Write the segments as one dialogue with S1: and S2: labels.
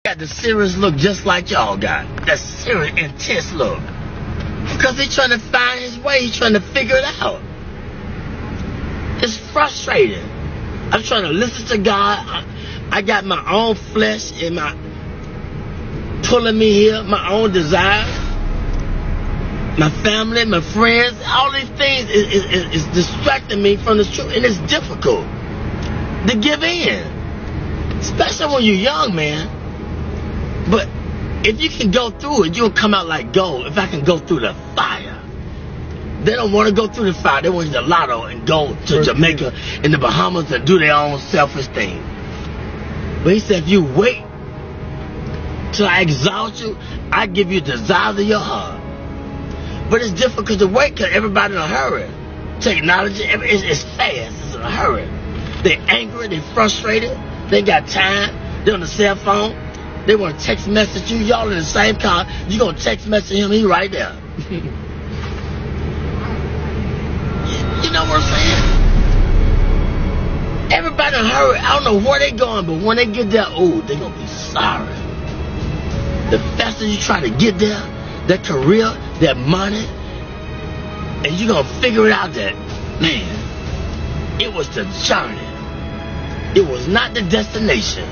S1: got the serious look just like y'all got. That serious, intense look. Because he's trying to find his way. He's trying to figure it out. It's frustrating. I'm trying to listen to God. I got my own flesh and my pulling me here, my own desires, my family, my friends, all these things is distracting me from the truth, and it's difficult to give in, especially when you're young, man. But if you can go through it, you'll come out like gold. If I can go through the fire. They don't want to go through the fire. They want to the lotto and go to Jamaica and the Bahamas and do their own selfish thing. But he said, if you wait till I exalt you, I give you desires of your heart. But it's difficult to wait because everybody's in a hurry. Technology, it's fast. It's in a hurry. They're angry. They're frustrated. They got time. They're on the cell phone. They want to text message you. Y'all in the same car. You going to text message him. He right there. You know what I'm saying? Everybody in a hurry. I don't know where they going, but when they get there, oh, they going to be sorry. The faster you try to get there, that career, that money, and you're going to figure it out that, man, it was the journey. It was not the destination.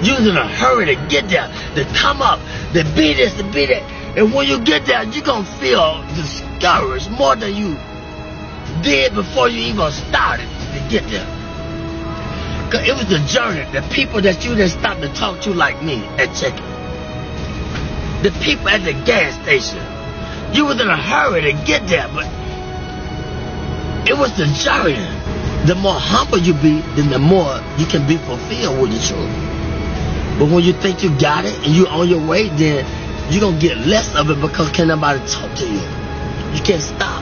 S1: You was in a hurry to get there, to come up, to be this, to be that. And when you get there, you're going to feel discouraged more than you did before you even started to get there. Because it was the journey, the people that you didn't stop to talk to like me at check-in. The people at the gas station. You was in a hurry to get there, but it was the journey. The more humble you be, then the more you can be fulfilled with the truth. But when you think you got it and you on your way, then you're going to get less of it because can't nobody talk to you. You can't stop.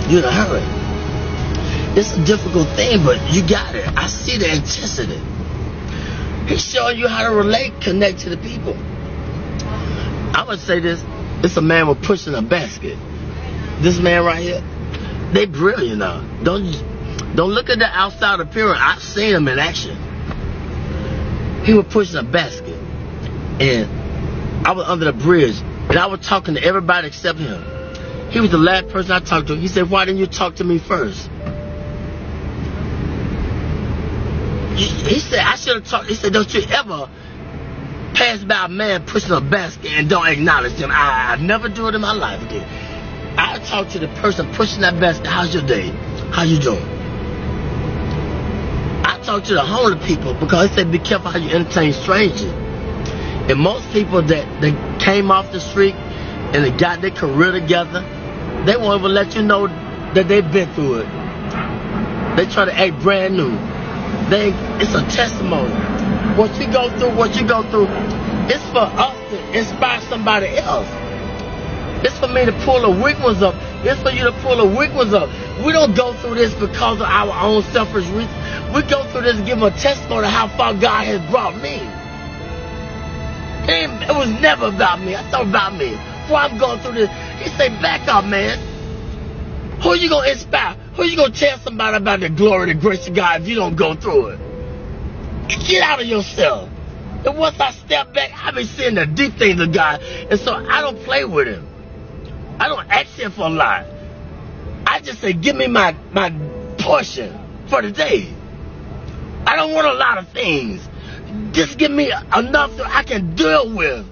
S1: You're in a hurry. It's a difficult thing, but you got it. I see the intensity. He's showing you how to relate, connect to the people. I would say this. It's a man with pushing a basket. This man right here, they brilliant now. Don't look at the outside appearance. I've seen him in action. He was pushing a basket. And I was under the bridge. And I was talking to everybody except him. He was the last person I talked to. He said, why didn't you talk to me first? He said, I should have talked. He said, don't you ever pass by a man pushing a basket and don't acknowledge him. I never do it in my life again. I talk to the person pushing that basket. How's your day? How you doing? I talk to the homeless people because he said, be careful how you entertain strangers. And most people that came off the street and they got their career together, they won't even let you know that they've been through it. They try to act brand new. It's a testimony. What you go through, it's for us to inspire somebody else. It's for me to pull the weak ones up. It's for you to pull the weak ones up. We don't go through this because of our own selfish reasons. We go through this to give them a testimony of how far God has brought me. It was never about me. I thought about me. Before I'm going through this, he said, back up, man. Who you going to inspire? Who you going to tell somebody about the glory, the grace of God if you don't go through it? Get out of yourself. And once I step back, I be seeing the deep things of God. And so I don't play with him. I don't ask him for a lot. I just say, give me my portion for the day. I don't want a lot of things. Just give me enough that I can deal with.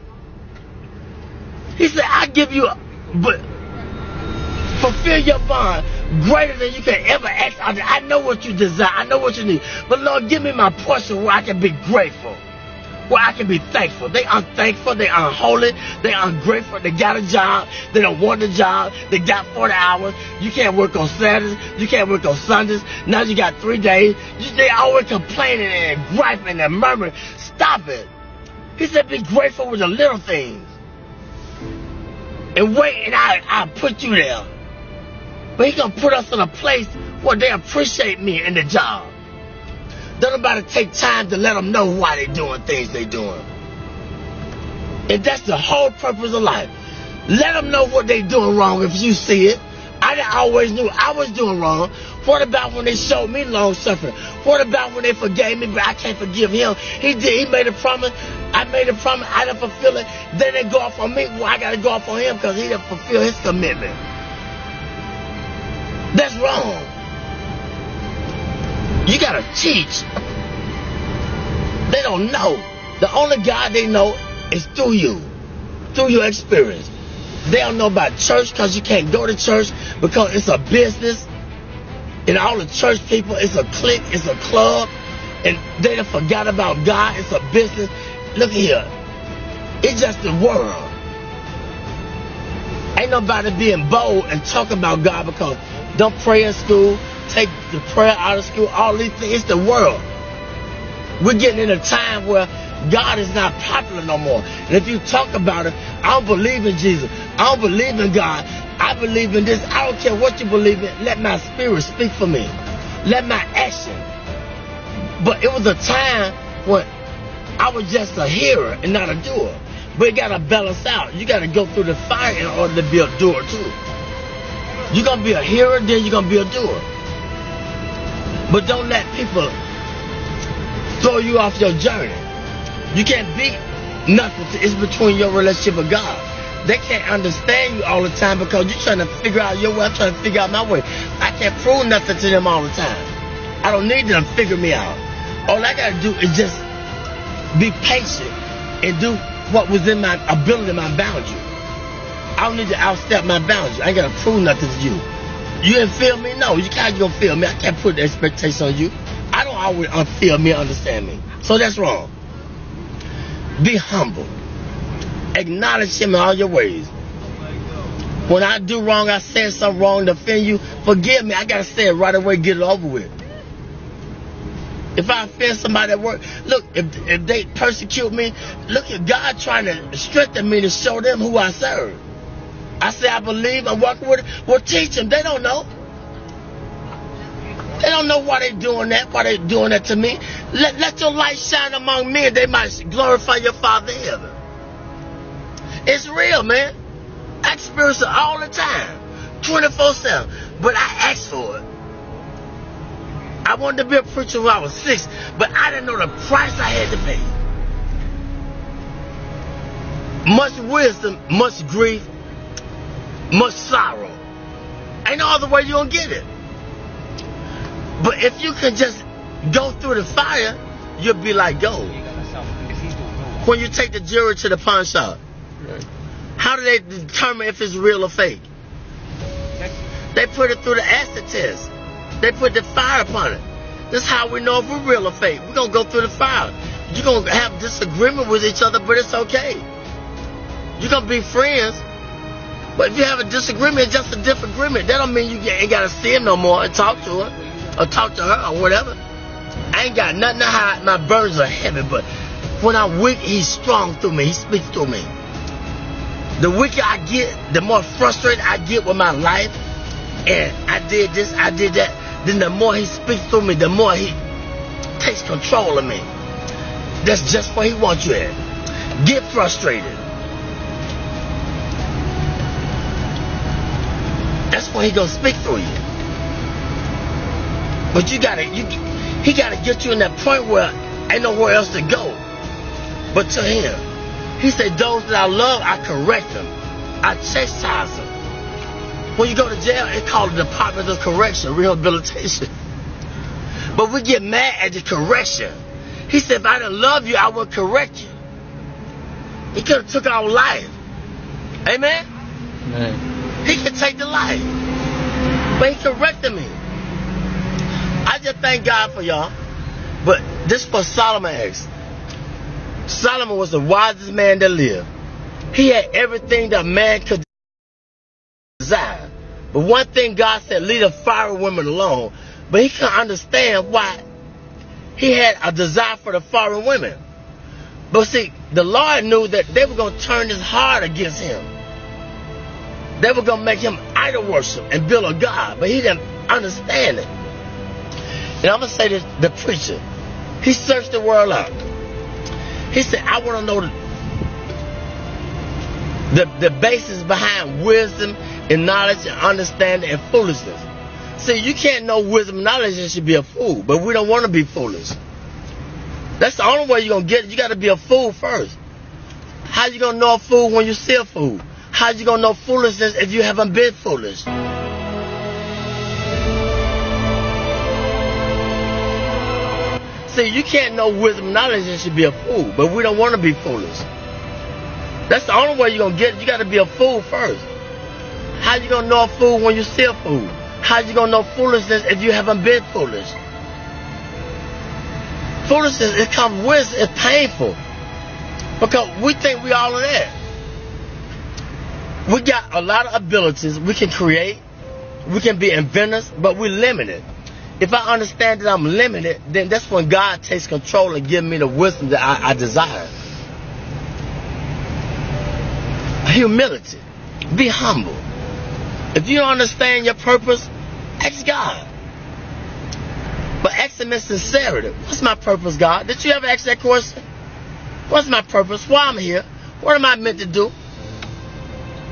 S1: He said, I give you, but fulfill your bond greater than you can ever ask. I know what you desire. I know what you need. But Lord, give me my portion where I can be grateful. Where I can be thankful. They unthankful. They unholy. They ungrateful. They got a job. They don't want a job. They got 40 hours. You can't work on Saturdays. You can't work on Sundays. Now you got 3 days. They always complaining and griping and murmuring. Stop it. He said be grateful with the little things. And wait, and I'll put you there. But he's going to put us in a place where they appreciate me in the job. Don't nobody take time to let them know why they're doing things they're doing. And that's the whole purpose of life. Let them know what they're doing wrong if you see it. I always knew I was doing wrong. What about when they showed me long suffering? What about when they forgave me but I can't forgive him? He made a promise. I made a promise, I didn't fulfill it. Then they go off on me. Well, I got to go off on him because he didn't fulfill his commitment. That's wrong. You got to teach. They don't know. The only God they know is through you, through your experience. They don't know about church because you can't go to church because it's a business. And all the church people, it's a clique, it's a club. And they done forgot about God. It's a business. Look here. It's just the world. Ain't nobody being bold and talk about God because don't pray in school, take the prayer out of school, all these things. It's the world. We're getting in a time where God is not popular no more. And if you talk about it, I don't believe in Jesus. I don't believe in God. I believe in this. I don't care what you believe in. Let my spirit speak for me. Let my action. But it was a time when I was just a hearer and not a doer. But it got to balance out. You got to go through the fire in order to be a doer too. You're going to be a hearer, then you're going to be a doer. But don't let people throw you off your journey. You can't beat nothing. It's between your relationship with God. They can't understand you all the time because you're trying to figure out your way. I'm trying to figure out my way. I can't prove nothing to them all the time. I don't need them to figure me out. All I got to do is just be patient and do what was in my ability, my boundary. I don't need to outstep my boundary. I ain't got to prove nothing to you. You didn't feel me? No, you can't go feel me. I can't put the expectation on you. I don't always feel me, understand me. So that's wrong. Be humble. Acknowledge him in all your ways. When I do wrong, I said something wrong to offend you, forgive me. I got to say it right away, get it over with. If I offend somebody at work, look, if they persecute me, look at God trying to strengthen me to show them who I serve. I say I believe, I'm walking with it. Well, teach them. They don't know. They don't know why they're doing that to me. Let your light shine among men. They might glorify your Father in heaven. It's real, man. I experience it all the time. 24/7. But I asked for it. I wanted to be a preacher when I was 6, but I didn't know the price I had to pay. Much wisdom, much grief, much sorrow. Ain't no other way you're going to get it. But if you can just go through the fire, you'll be like gold. When you take the jewelry to the pawn shop, how do they determine if it's real or fake? They put it through the acid test. They put the fire upon it. This is how we know if we're real or fake. We're going to go through the fire. You're going to have disagreement with each other, but it's okay. You're going to be friends. But if you have a disagreement, it's just a different agreement. That don't mean you ain't got to see him no more and talk to her or talk to her or whatever. I ain't got nothing to hide. My burdens are heavy, but when I'm weak, he's strong through me. He speaks through me. The weaker I get, the more frustrated I get with my life. And I did this, I did that. Then the more he speaks through me, the more he takes control of me. That's just where he wants you at. Get frustrated. That's when he gonna speak through you. But he gotta get you in that point where ain't nowhere else to go but to him. He said, those that I love, I correct them. I chastise them. When you go to jail, it's called the Department of Correction, rehabilitation. But we get mad at the correction. He said, if I didn't love you, I would correct you. He could have took our life. Amen? Amen. He could take the life. But he corrected me. I just thank God for y'all. But this was Solomon asked. Solomon was the wisest man that lived. He had everything that man could desire. But one thing God said, leave the foreign women alone. But he couldn't understand why he had a desire for the foreign women. But see, the Lord knew that they were going to turn his heart against him. They were going to make him idol worship and build a God. But he didn't understand it. And I'm going to say this, the preacher, he searched the world out. He said, I want to know the basis behind wisdom and knowledge and understanding and foolishness. See, you can't know wisdom and knowledge and should be a fool, but we don't want to be foolish. That's the only way you're going to get it. You got to be a fool first. How you going to know a fool when you see a fool? How you going to know foolishness if you haven't been foolish? See, you can't know wisdom, knowledge, and should be a fool. But we don't want to be foolish. That's the only way you're going to get it. You got to be a fool first. How you going to know a fool when you see a fool? How you going to know foolishness if you haven't been foolish? Foolishness, it comes with, it's painful. Because we think we all of that. We got a lot of abilities. We can create. We can be inventors, but we're limited. If I understand that I'm limited, then that's when God takes control and gives me the wisdom that I desire. Humility. Be humble. If you don't understand your purpose, ask God. But ask Him in sincerity. What's my purpose, God? Did you ever ask that question? What's my purpose? Why I'm here? What am I meant to do?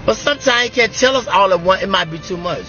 S1: But sometimes He can't tell us all at once. It might be too much.